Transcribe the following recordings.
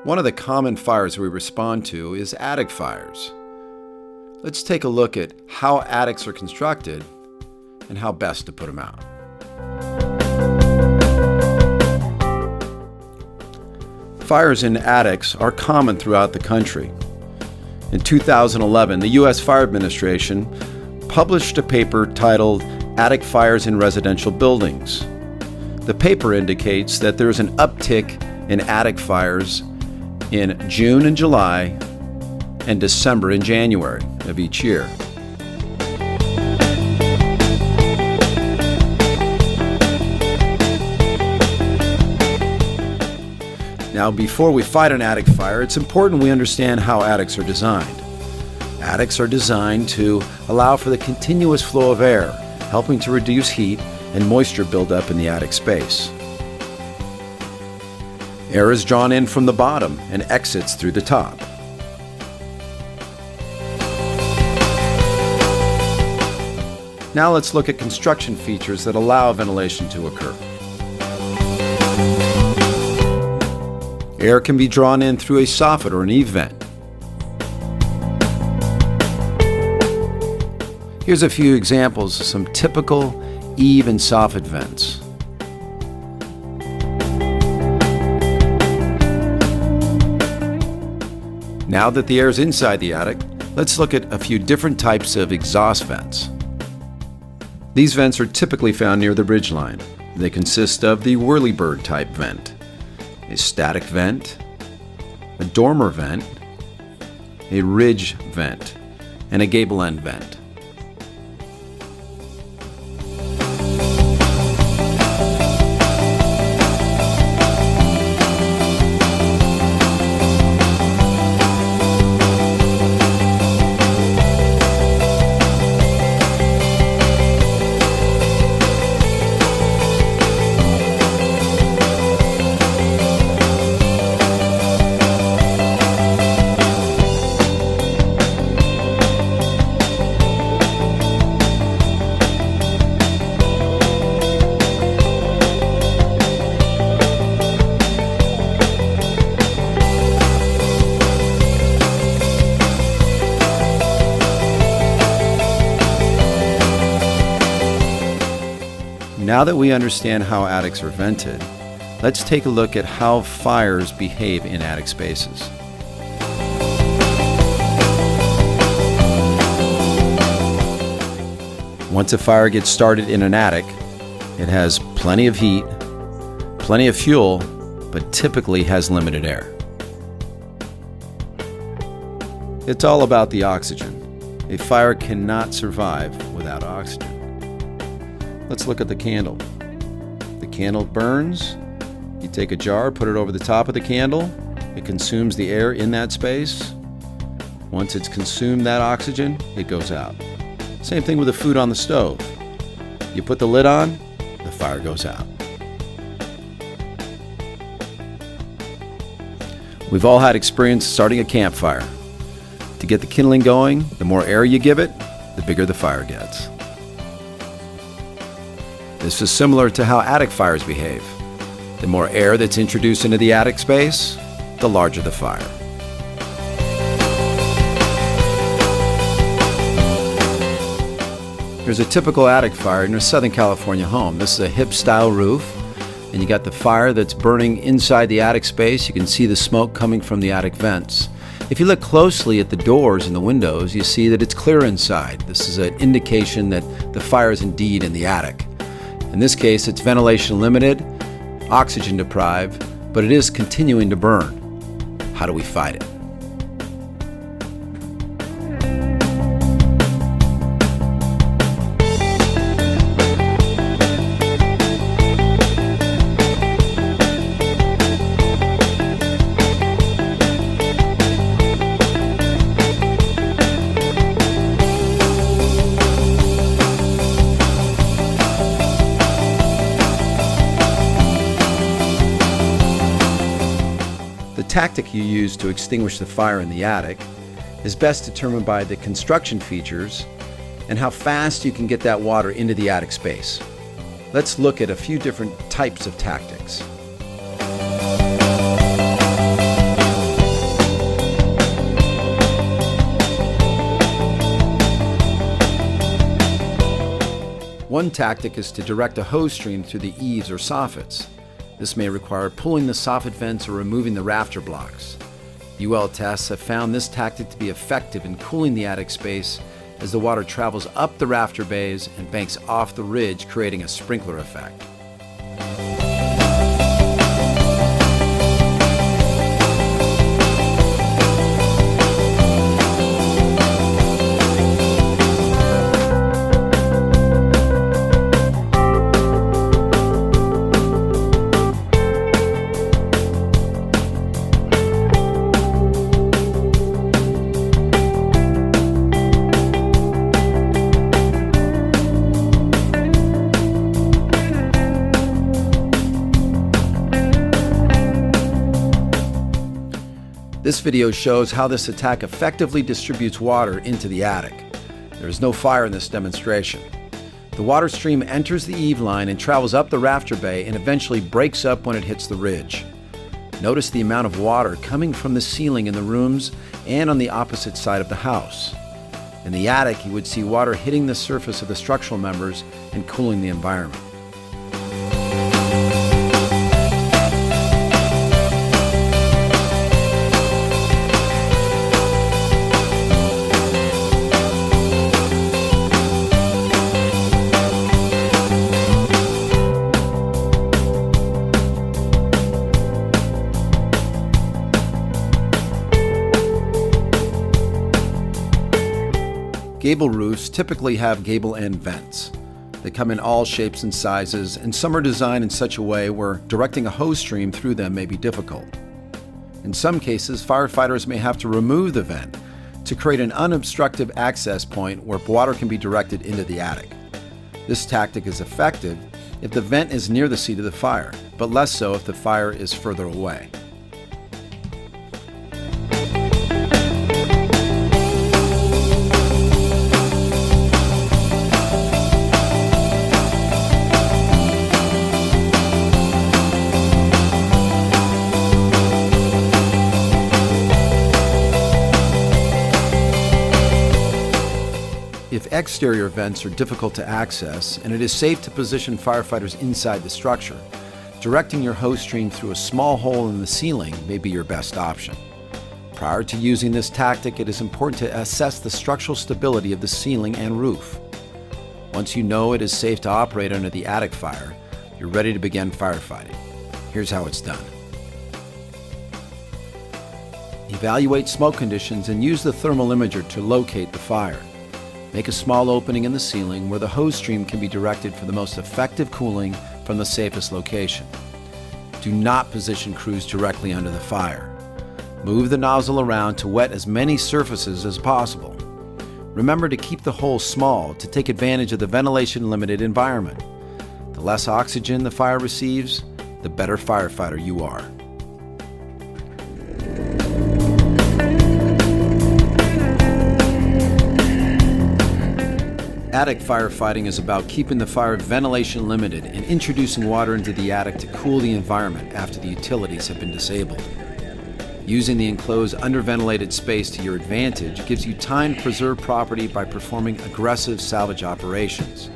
One of the common fires we respond to is attic fires. Let's take a look at how attics are constructed and how best to put them out. Fires in attics are common throughout the country. In 2011, the U.S. Fire Administration published a paper titled Attic Fires in Residential Buildings. The paper indicates that there is an uptick in attic fires in June and July and December and January of each year. Now, before we fight an attic fire, it's important we understand how attics are designed. Attics are designed to allow for the continuous flow of air, helping to reduce heat and moisture buildup in the attic space. Air is drawn in from the bottom and exits through the top. Now let's look at construction features that allow ventilation to occur. Air can be drawn in through a soffit or an eave vent. Here's a few examples of some typical eave and soffit vents. Now that the air is inside the attic, let's look at a few different types of exhaust vents. These vents are typically found near the ridgeline. They consist of the whirlybird type vent, a static vent, a dormer vent, a ridge vent, and a gable end vent. Now that we understand how attics are vented, let's take a look at how fires behave in attic spaces. Once a fire gets started in an attic, it has plenty of heat, plenty of fuel, but typically has limited air. It's all about the oxygen. A fire cannot survive without oxygen. Let's look at the candle. The candle burns. You take a jar, put it over the top of the candle. It consumes the air in that space. Once it's consumed that oxygen, it goes out. Same thing with the food on the stove. You put the lid on, the fire goes out. We've all had experience starting a campfire. To get the kindling going, the more air you give it, the bigger the fire gets. This is similar to how attic fires behave. The more air that's introduced into the attic space, the larger the fire. Here's a typical attic fire in a Southern California home. This is a hip-style roof, and you got the fire that's burning inside the attic space. You can see the smoke coming from the attic vents. If you look closely at the doors and the windows, you see that it's clear inside. This is an indication that the fire is indeed in the attic. In this case, it's ventilation limited, oxygen deprived, but it is continuing to burn. How do we fight it? The tactic you use to extinguish the fire in the attic is best determined by the construction features and how fast you can get that water into the attic space. Let's look at a few different types of tactics. One tactic is to direct a hose stream through the eaves or soffits. This may require pulling the soffit vents or removing the rafter blocks. UL tests have found this tactic to be effective in cooling the attic space as the water travels up the rafter bays and banks off the ridge, creating a sprinkler effect. This video shows how this attack effectively distributes water into the attic. There is no fire in this demonstration. The water stream enters the eave line and travels up the rafter bay and eventually breaks up when it hits the ridge. Notice the amount of water coming from the ceiling in the rooms and on the opposite side of the house. In the attic, you would see water hitting the surface of the structural members and cooling the environment. Gable roofs typically have gable end vents. They come in all shapes and sizes, and some are designed in such a way where directing a hose stream through them may be difficult. In some cases, firefighters may have to remove the vent to create an unobstructed access point where water can be directed into the attic. This tactic is effective if the vent is near the seat of the fire, but less so if the fire is further away. If exterior vents are difficult to access and it is safe to position firefighters inside the structure, directing your hose stream through a small hole in the ceiling may be your best option. Prior to using this tactic, it is important to assess the structural stability of the ceiling and roof. Once you know it is safe to operate under the attic fire, you're ready to begin firefighting. Here's how it's done. Evaluate smoke conditions and use the thermal imager to locate the fire. Make a small opening in the ceiling where the hose stream can be directed for the most effective cooling from the safest location. Do not position crews directly under the fire. Move the nozzle around to wet as many surfaces as possible. Remember to keep the hole small to take advantage of the ventilation-limited environment. The less oxygen the fire receives, the better firefighter you are. Attic firefighting is about keeping the fire ventilation limited and introducing water into the attic to cool the environment after the utilities have been disabled. Using the enclosed underventilated space to your advantage gives you time to preserve property by performing aggressive salvage operations.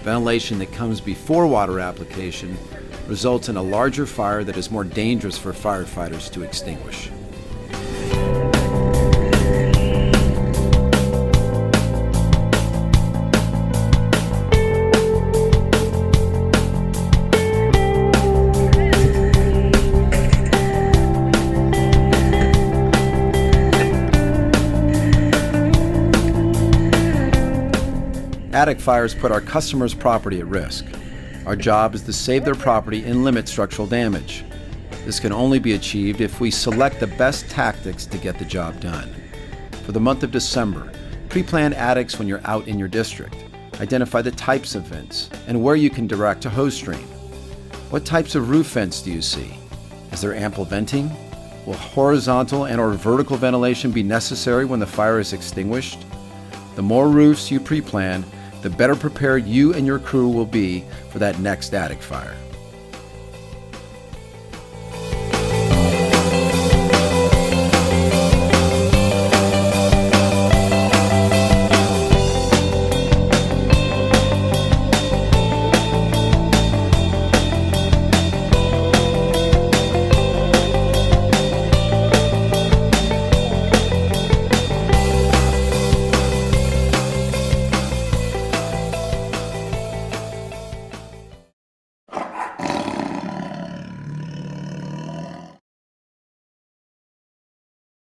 Ventilation that comes before water application results in a larger fire that is more dangerous for firefighters to extinguish. Attic fires put our customers' property at risk. Our job is to save their property and limit structural damage. This can only be achieved if we select the best tactics to get the job done. For the month of December, pre-plan attics when you're out in your district. Identify the types of vents and where you can direct a hose stream. What types of roof vents do you see? Is there ample venting? Will horizontal and/or vertical ventilation be necessary when the fire is extinguished? The more roofs you pre-plan, the better prepared you and your crew will be for that next attic fire.